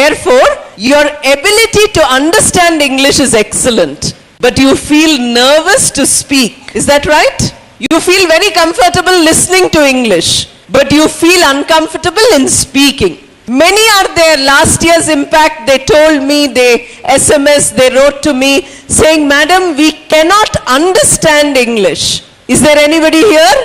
therefore, your ability to understand English is excellent, but you feel nervous to speak. Is that right? You feel very comfortable listening to English, but you feel uncomfortable in speaking. Many are there. Last year's impact, they told me, they wrote to me saying, Madam, we cannot understand English. Is there anybody here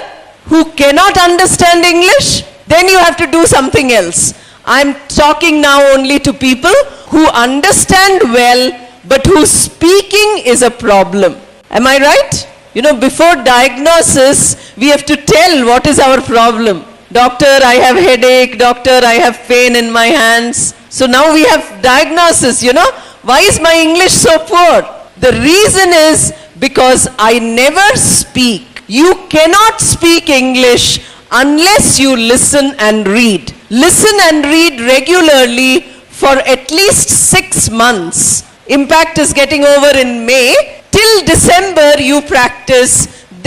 who cannot understand English? Then you have to do something else. I'm talking now only to people who understand well, but whose speaking is a problem. Am I right? You know, before diagnosis, we have to tell what is our problem. Doctor, I have headache. Doctor, I have pain in my hands. So now we have diagnosis, you know. Why is my English so poor? The reason is because I never speak. You cannot speak English unless you listen and read. Listen and read regularly for at least 6 months. Impact is getting over in May. Till December you practice.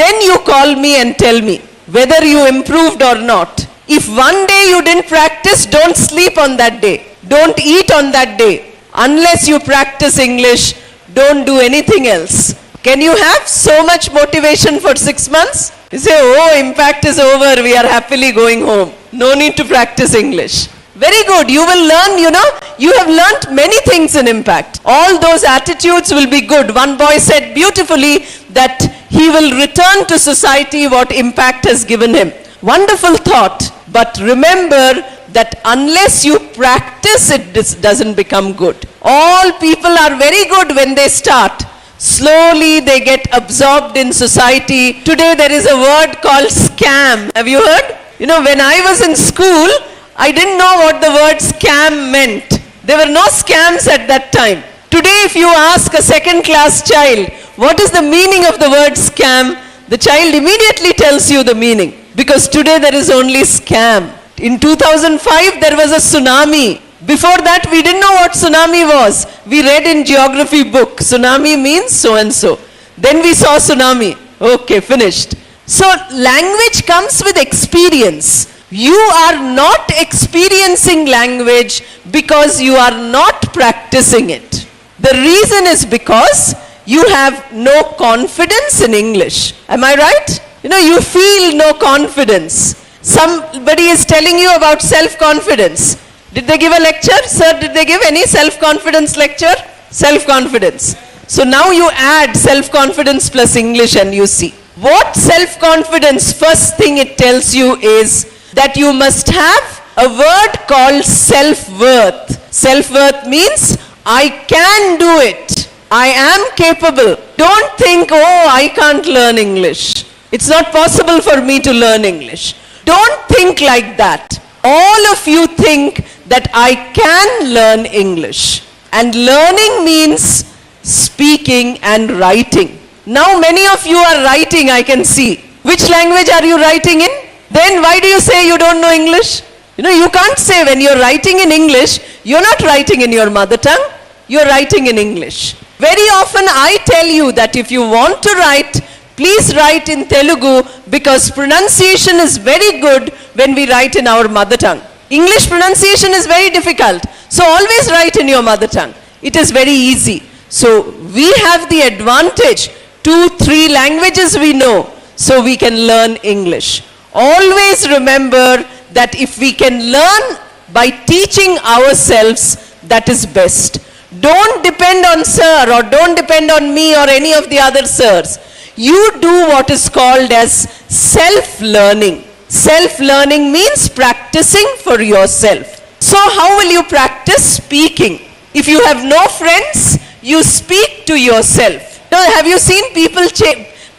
Then you call me and tell me whether you improved or not. If one day you didn't practice, don't sleep on that day. Don't eat on that day. Unless you practice English, don't do anything else. Can you have so much motivation for 6 months? You say, oh, impact is over, we are happily going home. No need to practice English. Very good, you will learn, you know, you have learnt many things in impact. All those attitudes will be good. One boy said beautifully that he will return to society what impact has given him. Wonderful thought, but remember that unless you practice it, this doesn't become good. All people are very good when they start. Slowly they get absorbed in society. Today there is a word called scam. Have you heard? You know, when I was in school, I didn't know what the word scam meant. There were no scams at that time. Today if you ask a second class child, what is the meaning of the word scam? The child immediately tells you the meaning. Because today there is only scam. In 2005 there was a tsunami. Before that we didn't know what tsunami was. We read in geography book, tsunami means so and so. Then we saw tsunami. Okay, finished. So language comes with experience. You are not experiencing language because you are not practicing it. The reason is because you have no confidence in English. Am I right? You know, you feel no confidence. Somebody is telling you about self-confidence. Did they give a lecture? Sir, did they give any self-confidence lecture? Self-confidence. So now you add self-confidence plus English and you see. What self-confidence, first thing it tells you is that you must have a word called self-worth. Self-worth means I can do it. I am capable. Don't think, oh, I can't learn English. It's not possible for me to learn English. Don't think like that. All of you think that I can learn English. And learning means speaking and writing. Now many of you are writing, I can see. Which language are you writing in? Then why do you say you don't know English? You know, you can't say when you're writing in English, you're not writing in your mother tongue, you're writing in English. Very often I tell you that if you want to write, please write in Telugu because pronunciation is very good when we write in our mother tongue. English pronunciation is very difficult. So always write in your mother tongue. It is very easy. So we have the advantage, 2-3 languages we know, so we can learn English. Always remember that if we can learn by teaching ourselves, that is best. Don't depend on sir or don't depend on me or any of the other sirs. You do what is called as self-learning. Self-learning means practicing for yourself. So how will you practice speaking? If you have no friends, you speak to yourself. Now, have you seen people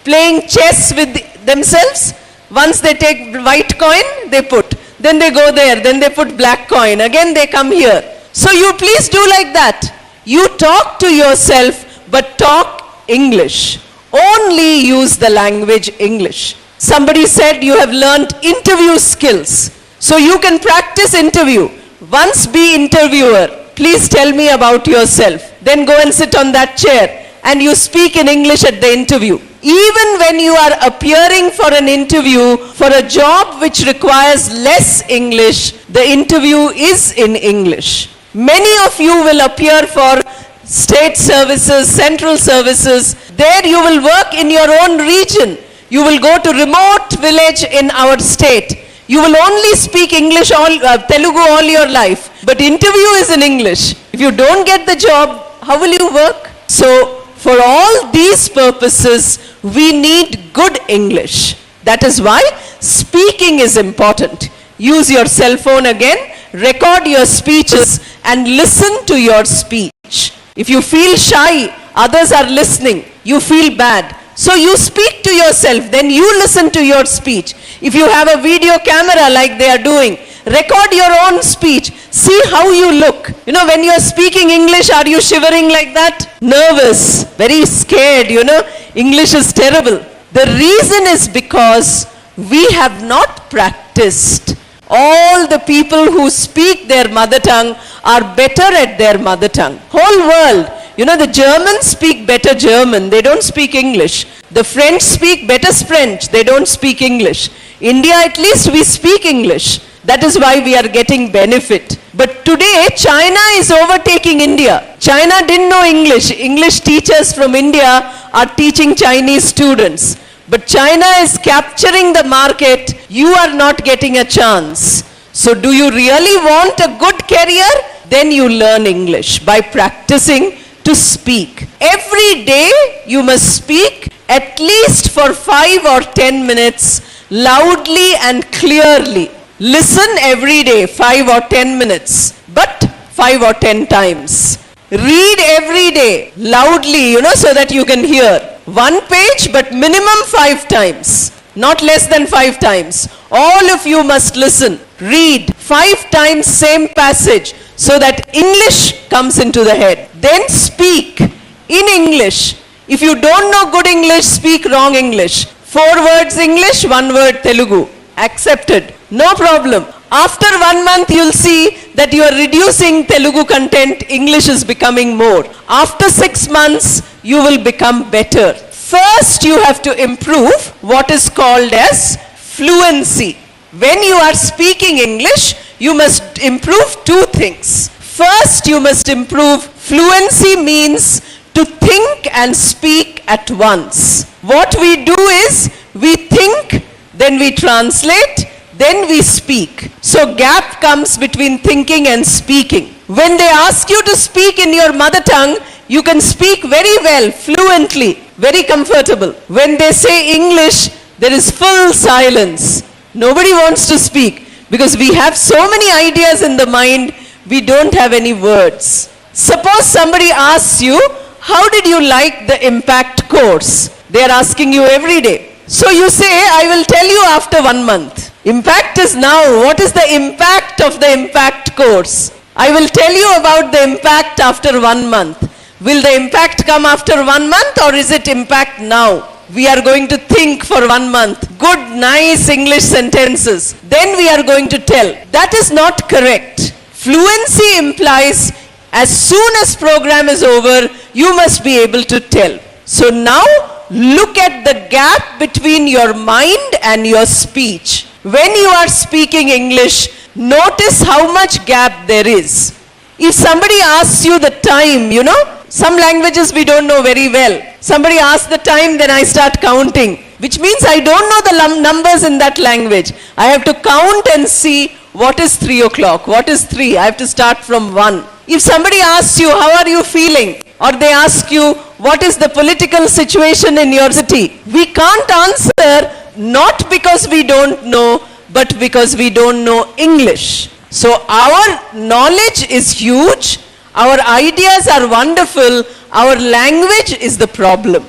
playing chess with themselves? Once they take white coin, they put. Then they go there. Then they put black coin. Again they come here. So you please do like that. You talk to yourself, but talk English. Only use the language English. Somebody said you have learned interview skills. So you can practice interview. Once be interviewer. Please tell me about yourself. Then go and sit on that chair and you speak in English at the interview. Even when you are appearing for an interview for a job which requires less English, the interview is in English. Many of you will appear for state services, central services. There you will work in your own region. You will go to remote village in our state. You will only speak English, Telugu all your life. But interview is in English. If you don't get the job, how will you work? So, for all these purposes, we need good English. That is why speaking is important. Use your cell phone again, record your speeches and listen to your speech. If you feel shy, others are listening, you feel bad. So you speak to yourself, then you listen to your speech. If you have a video camera like they are doing, record your own speech. See how you look. You know, when you are speaking English, are you shivering like that? Nervous, very scared, you know. English is terrible. The reason is because we have not practiced. All the people who speak their mother tongue are better at their mother tongue. Whole world. You know, the Germans speak better German. They don't speak English. The French speak better French. They don't speak English. India, at least, we speak English. That is why we are getting benefit. But today, China is overtaking India. China didn't know English. English teachers from India are teaching Chinese students. But China is capturing the market. You are not getting a chance. So do you really want a good career? Then you learn English by practicing to speak. Every day you must speak at least for 5 or 10 minutes loudly and clearly. Listen every day 5 or 10 minutes, but 5 or 10 times. Read every day loudly, you know, so that you can hear. 1 page, but minimum 5 times. Not less than 5 times. All of you must listen. Read 5 times same passage so that English comes into the head. Then speak in English. If you don't know good English, speak wrong English. 4 words English, 1 word Telugu. Accepted. No problem. After 1 month, you'll see that you are reducing Telugu content. English is becoming more. After 6 months, you will become better. First, you have to improve what is called as fluency. When you are speaking English, you must improve 2 things. First, you must improve fluency means to think and speak at once. What we do is, we think, then we translate, then we speak. So gap comes between thinking and speaking. When they ask you to speak in your mother tongue, you can speak very well, fluently, very comfortable. When they say English, there is full silence. Nobody wants to speak because we have so many ideas in the mind, we don't have any words. Suppose somebody asks you, how did you like the impact course? They are asking you every day. So you say, I will tell you after 1 month. Impact is now. What is the impact of the impact course? I will tell you about the impact after 1 month. Will the impact come after 1 month or is it impact now? We are going to think for 1 month. Good, nice English sentences. Then we are going to tell. That is not correct. Fluency implies as soon as program is over, you must be able to tell. So now, look at the gap between your mind and your speech. When you are speaking English, notice how much gap there is. If somebody asks you the time, you know, some languages we don't know very well. Somebody asks the time, then I start counting, which means I don't know the numbers in that language. I have to count and see what is 3 o'clock, what is 3. I have to start from 1. If somebody asks you, how are you feeling? Or they ask you, what is the political situation in your city? We can't answer not because we don't know, but because we don't know English. So our knowledge is huge, our ideas are wonderful, our language is the problem.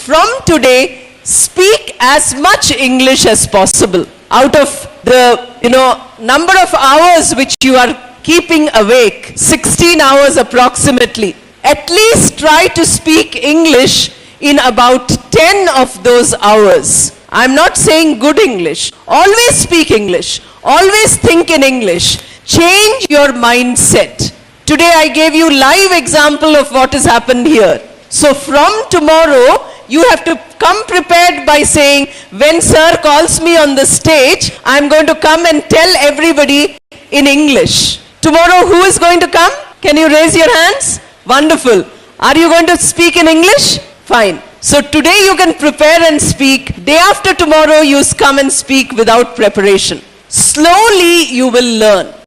From today, speak as much English as possible. Out of the, number of hours which you are keeping awake, 16 hours approximately, at least try to speak English in about 10 of those hours. I'm not saying good English. Always speak English. Always think in English. Change your mindset. Today I gave you live example of what has happened here. So from tomorrow, you have to come prepared by saying, when sir calls me on the stage, I'm going to come and tell everybody in English. Tomorrow, who is going to come? Can you raise your hands? Wonderful. Are you going to speak in English? Fine. So today you can prepare and speak. Day after tomorrow you come and speak without preparation. Slowly you will learn.